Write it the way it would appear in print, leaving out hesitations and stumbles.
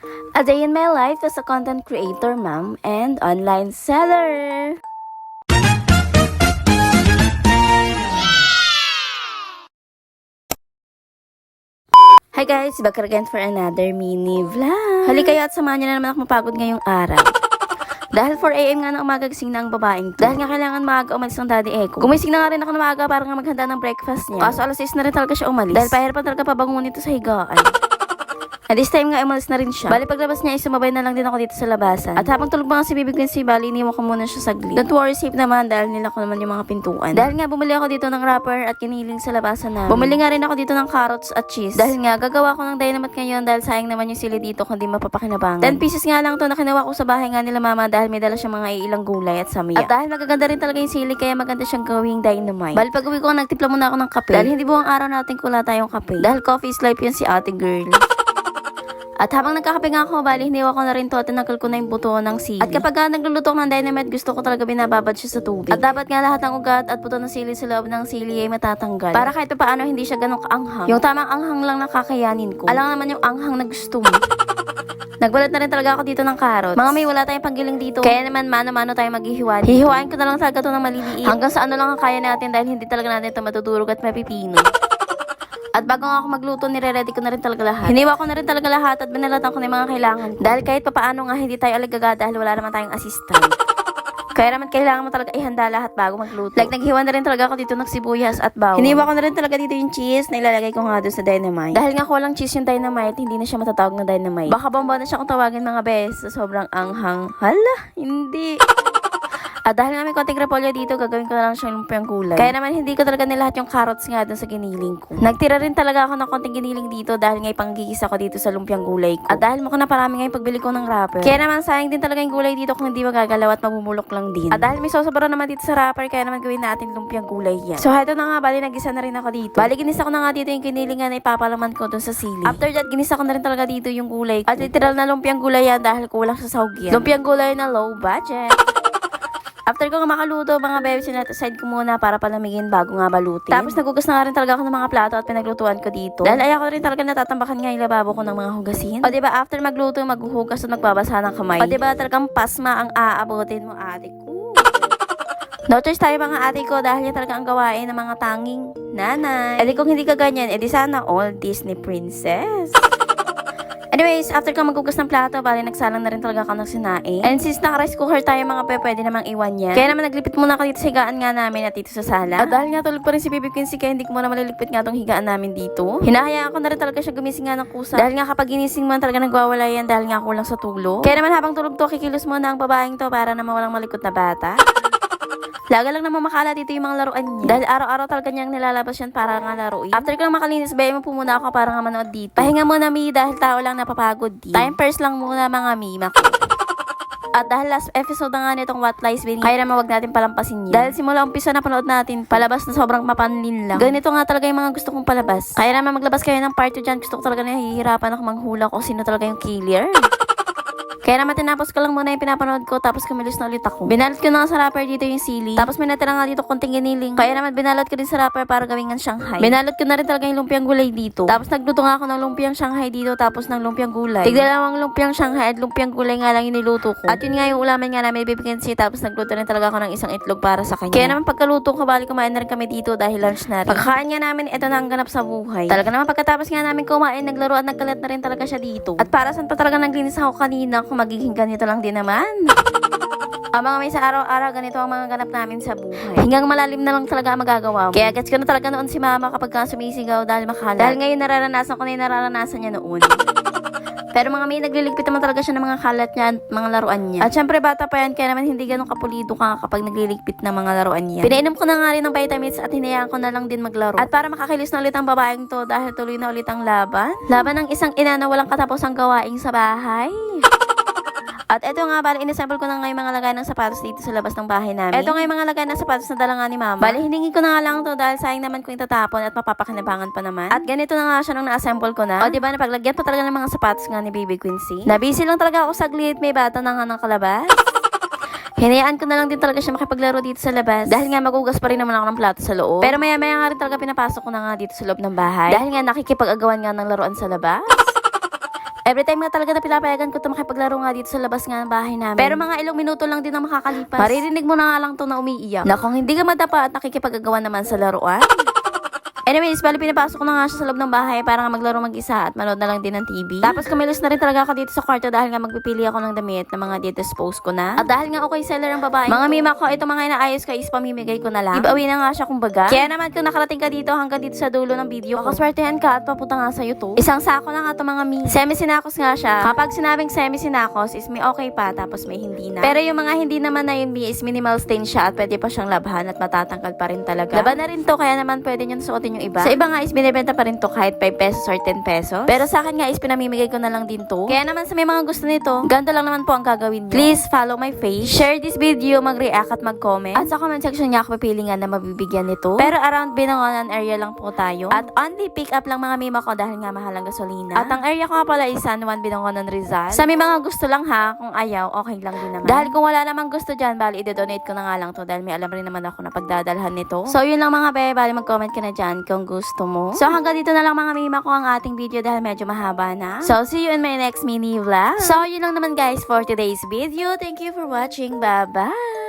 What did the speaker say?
A day in my life as a content creator, mom, and online seller. Hi guys, back again for another mini vlog. Halika kayo at samahan niyo na naman ako mapagod ngayong araw. Dahil 4 AM nga na umaga gising na ang babaeng to. Dahil nga kailangan maaga umalis ng Daddy Echo. Gumising na nga rin ako na maaga para nga maghanda ng breakfast niya. Kaso alas 6 na rin talaga siya umalis. Dahil pahirapan talaga pabangunin ito sa higaan. At this time nga, umalis na rin siya. Bali, paglabas niya, sumabay na lang din ako dito sa labasan. At habang tulog pa nga si Baby Quincy, bali, iniwan ko muna siya saglit. Don't worry, safe naman dahil nila ko naman yung mga pintuan. Dahil nga, bumili ako dito ng wrapper at kiniling sa labasan namin. Bumili nga rin ako dito ng carrots at cheese. Dahil nga, gagawa ko ng dynamite ngayon dahil sayang naman yung sili dito kundi mapapakinabangan. 10 pieces nga lang to na kinuha ko sa bahay nga nila mama dahil may dala siyang mga ilang gulay at samya. At dahil magaganda rin talaga yung sili, kaya maganda siyang gawing dynamite. Bali, pag uwi ko, nagtimpla muna ako ng kape. Dahil hindi buong araw natin kula tayong kape. Dahil coffee is life yun si ate girl. At habang nagkakape nga ako, bali, hiniwa ko na rin to at tinanggal ko na yung buto ng sili. At kapag nagluluto ng dynamite, gusto ko talaga binababad siya sa tubig. At dapat nga lahat ng ugat at buto ng sili sa loob ng sili ay matatanggal. Para kahit paano hindi siya ganun kaanghang. Yung tamang anghang lang nakakayanin ko. Alam naman yung anghang na gusto mo. Nagbalat na rin talaga ako dito ng carrot. Mga may wala tayong panggiling dito. Kaya naman mano-mano tayo maghihiwa. Hihiwain ko na lang talaga to ng maliliit. Hanggang sa ano lang ang kaya natin dahil hindi talaga natin ito matutulog at mapipino. At bago nga ako magluto, nire-ready ko na rin talaga lahat. Hiniwa ko na rin talaga lahat at binalatan ko na yung mga kailangan. Dahil kahit papaano nga hindi tayo alagaga dahil wala naman tayong assistant. Kaya naman kailangan mo talaga ihanda lahat bago magluto. Like naghiwa na rin talaga ako dito ng sibuyas at bawang. Hiniwa ko na rin talaga dito yung cheese na ilalagay ko nga doon sa dynamite. Dahil nga walang cheese yung dynamite, hindi na siya matatawag na dynamite. Baka bomba na siya kung tawagin mga bes sa sobrang anghang. Hala, hindi. At dahil nga may konting repolyo dito, gagawin ko na lang siyang lumpiang gulay. Kaya naman hindi ko talaga nilahat yung carrots nga dun sa giniling ko. Nagtira rin talaga ako ng konting giniling dito dahil nga ipanggigisa ko dito sa lumpiang gulay ko. At dahil mukhang naparami nga yung pagbili ko ng wrapper. Kaya naman sayang din talaga yung gulay dito kung hindi magagalaw at mabumulok lang din. At dahil may sosobra naman dito sa wrapper, kaya naman gawin natin lumpiang gulay yan. So heto na nga, bali nagisa na rin ako dito. Bali ginisa ko na nga dito yung giniling nga na ipapalaman ko dun sa sili. After that, ginisa ko na rin talaga dito yung gulay. At literal na lumpiang gulay yan dahil kulang sa sahog yan. Lumpiang gulay na low budget. After ko nga makaluto, mga bebe, sinaside ko muna para palamigin bago nga balutin. Tapos nagugas na nga rin talaga ako ng mga plato at pinaglutuan ko dito. Dahil ayaw ko rin talaga natatambakan nga yung lababo ko ng mga hugasin. O diba, after magluto, maghuhugas at magbabasa ng kamay. O diba, talagang pasma ang aabutin mo, ate ko. No choice tayo mga ate ko dahil yan talaga ang gawain ng mga tanging nanay. Edi kung hindi ka ganyan, edi sana all Disney princess. Anyways, after ko maghugas ng plato, bali nagsalang na rin talaga ako ng sinaing. And since naka-rice cooker tayo mga pwede namang iwan yan. Kaya naman naglipit muna ako dito sa higaan nga namin at dito sa sala. At dahil nga tulog pa rin si Baby Quincy, kaya hindi ko muna maliligpit nga tong higaan namin dito. Hinahayaan ko na rin talaga siya gumising nga ng kusa. Dahil nga kapag ginising mo talaga nagwawala yan dahil nga kulang sa tulog. Kaya naman habang tulog to, kikilos muna ang babaeng to para naman walang malikot na bata. Laga lang naman makala dito yung mga laruan niya. Dahil araw-araw talaga niyang nilalabas yan para nga laruin. After ko lang makalinis, bayan mo po muna ako para nga manood dito. Pahinga muna mi dahil tao lang napapagod din. Time first lang muna mga mima ko. At dahil last episode na nga nitong What Lies Beneath, kaya naman wag natin palampasin yun. Dahil simula umpisa na panood natin, palabas na sobrang mapanlin lang. Ganito nga talaga yung mga gusto kong palabas. Kaya naman maglabas kayo ng part 2 dyan. Gusto ko talaga na hihirapan ako manghula kung sino talaga yung killer. Kaya naman tinapos ko lang muna yung pinapanood ko tapos kumilos na ulit ako. Binalot ko na nga sa wrapper dito yung sili. Tapos may natira nga dito konting giniling. Kaya naman binalot ko din sa wrapper para gawing ng Shanghai. Binalot ko na rin talaga yung lumpiang gulay dito. Tapos nagluto nga ako ng lumpiang Shanghai dito tapos ng lumpiang gulay. Tigdalawang lumpiang Shanghai at lumpiang gulay nga lang yung niluto ko. At yun nga yung ulaman nga namin bibigyan siya tapos nagluto rin talaga ako ng isang itlog para sa kanya. Kaya naman pagkaluto ko bali kumain na rin kami dito dahil lunch na rin. Pagkain nga namin ito na ang ganap sa buhay. Talaga naman pagkatapos nga namin kumain naglaro at nagkalat na rin talaga siya dito. At para saan pa talaga naglinis ako kanina kung magiging ganito lang din naman. Ang mga may sa araw-araw, ganito ang mga ganap namin sa buhay. Hinggang malalim na lang talaga ang magagawa mo. Kaya gets ko na talaga noon si mama kapag ka sumisigaw dahil makalat. Dahil ngayon nararanasan ko na yung nararanasan niya noon. Pero mga may nagliligpit naman talaga siya ng mga kalat niya at mga laruan niya. At syempre bata pa yan, kaya naman hindi ganun kapulido ka kapag nagliligpit ng mga laruan niya. Pinainom ko na nga rin ng vitamins at hinayaan ko na lang din maglaro. At para makakilis na ulit ang babaeng to dahil tuloy na ulit ang laban. Laban ng isang ina na walang katapusang gawaing sa bahay. At eto nga, bali, inassemble ko na nga yung mga lagay ng sapatos dito sa labas ng bahay namin. Eto nga yung mga lagay ng sapatos na dala nga ni mama. Bali, hiningi ko na nga lang to dahil sayang naman kung itatapon at mapapakinabangan pa naman. At ganito na nga siya nung na-assemble ko na. O diba, napaglagyan pa talaga ng mga sapatos nga ni Baby Quincy. Nabisi lang talaga ako saglit, may bata na nga ng kalabas. Hinayaan ko na lang din talaga siya makipaglaro dito sa labas. Dahil nga magugas pa rin naman ako ng plato sa loob. Pero maya-maya nga rin talaga pinapasok ko na nga dito sa loob ng bahay. Dahil nga nakikipag-agawan nga ng laruan sa labas. Every time nga talaga na pinapayagan ko ito makipaglaro nga dito sa labas nga ng bahay namin. Pero mga ilang minuto lang din ang makakalipas. Maririnig mo na nga lang to na umiiyak. Na kung hindi ka madapa at nakikipagagawa naman sa laruan. Anyways, bali pinapasok ko na nga siya sa loob ng bahay para nga maglaro mag-isa at manood na lang din ng TV. Tapos kumilos na rin talaga ako dito sa kwarto dahil nga magpipili ako ng damit na mga dispose ko na. At dahil nga okay seller ang babae, mga mima ko, ito mga inaayos ko is pamimigay ko na lang. Giveaway na nga siya kumbaga. Kaya naman kung nakarating ka dito hanggang dito sa dulo ng video, makaswertehan ka at papunta nga sa'yo to. Isang sako na nga ito mga mi. Semi-sinakos nga siya. Kapag sinabing semi-sinakos is may okay pa tapos may hindi na. Pero yung mga hindi naman na yun mi is minimal stain siya at pwede pa siyang labhan at matatangkal pa rin talaga. Laban na rin to kaya naman pwede nyo suotin yung iba. Sa iba nga is binibenta pa rin to kahit 5 pesos or 10 pesos. Pero sa akin nga is pinamimigay ko na lang din to. Kaya naman sa may mga gusto nito, ganda lang naman po ang gagawin nyo. Please follow my page, share this video, mag-react at mag-comment. At sa comment section niya ako pipili nga na mabibigyan nito. Pero around Binangonan area lang po tayo. At only pick up lang mga mima ko dahil nga mahal ang gasolina. At ang area ko nga pala is San Juan, Binangonan, Rizal. Sa may mga gusto lang ha, kung ayaw, okay lang din naman. Dahil kung wala namang gusto dyan, bali i-donate ko na nga lang to dahil may alam rin naman ako na pagdadalhan nito. So yun lang mga be, bali mag-comment ka na dyan kung gusto mo. So hanggang dito na lang mga mima ko ang ating video dahil medyo mahaba na. So see you in my next mini vlog. So yun lang naman guys for today's video. Thank you for watching. Bye bye!